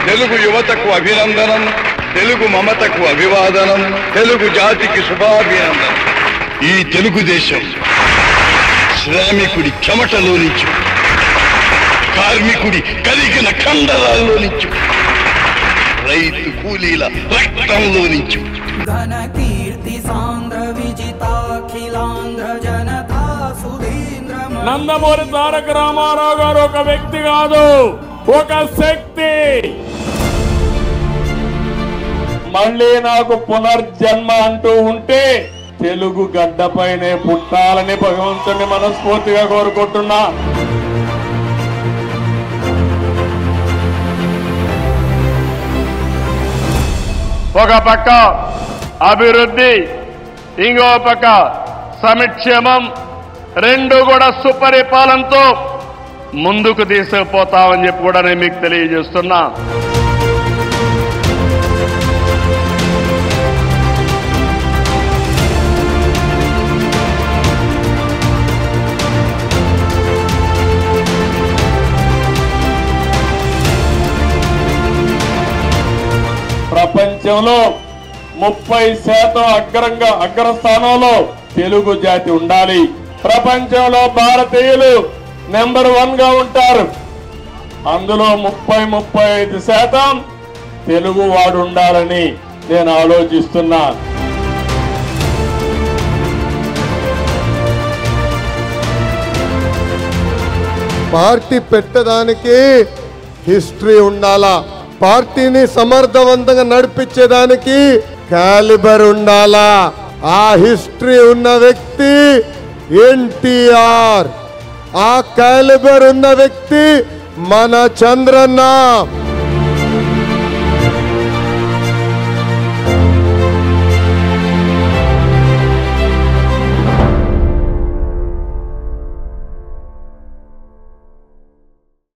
తెలుగు యువతకు అభినందనం, తెలుగు మమతకు అభివాదనం, తెలుగు జాతికి శుభాభినందనం. ఈ తెలుగుదేశం శ్రామికుడి చెమటలో నుంచి, కార్మికుడి కలిగిన కండరాల్లో నుంచి, రైతు కూలీల రక్తంలో నుంచి ఘన కీర్తి సాంద్ర విజితాఖిలాంధ్ర జనతా సుధీంద్ర. నందమూరి తారక రామారావు గారు ఒక వ్యక్తి కాదు, ఒక శక్తి. మళ్ళీ నాకు పునర్జన్మ అంటూ ఉంటే తెలుగు గడ్డపైనే పుట్టాలని భగవంతుని మనస్ఫూర్తిగా కోరుకుంటున్నా. ఒక పక్క అభివృద్ధి, ఇంకో పక్క సంక్షేమం, రెండు కూడా సుపరిపాలనతో ముందుకు తీసుకుపోతామని చెప్పి కూడా నేను మీకు తెలియజేస్తున్నా. ప్రపంచంలో 30% అగ్రస్థానంలో తెలుగు జాతి ఉండాలి. ప్రపంచంలో భారతీయులు నెంబర్ 1 గా ఉంటారు. అందులో 35% తెలుగు వాడు ఉండాలని నేను ఆలోచిస్తున్నా. పార్టీ పెట్టడానికి హిస్టరీ ఉండాలా, పార్టీని సమర్థవంతంగా నడిపించేదానికి క్యాలిబర్ ఉండాలా. ఆ హిస్టరీ ఉన్న వ్యక్తి ఎన్టీఆర్, ఆ క్యాలిబర్ ఉన్న వ్యక్తి మన చంద్రన్న.